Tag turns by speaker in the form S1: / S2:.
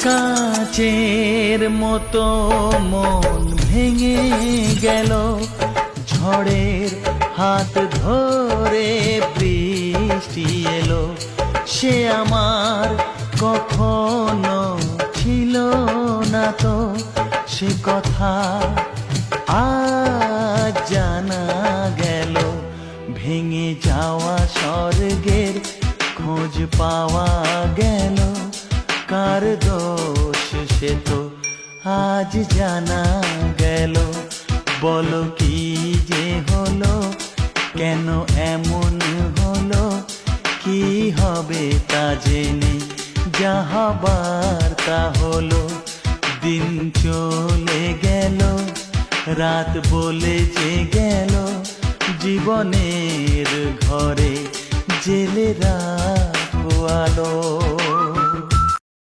S1: কাচের মতো মন ভেঙে গেল, ঝড়ের হাত ধরে বৃষ্টি এলো। সে আমার কখনো ছিল না তো, সে কথা আজ জানা গেল। ভেঙে যাওয়া স্বর্গের খোঁজ পাওয়া গেল, কার দোষ সে তো আজ জানা গেল। বলো কি যে হলো, কেন এমন হলো, কি হবে তা জেনে যা হবার তা হলো। দিন চলে গেল, রাত বলে যে গেল, জীবনের ঘরে জেলে রাখো আলো।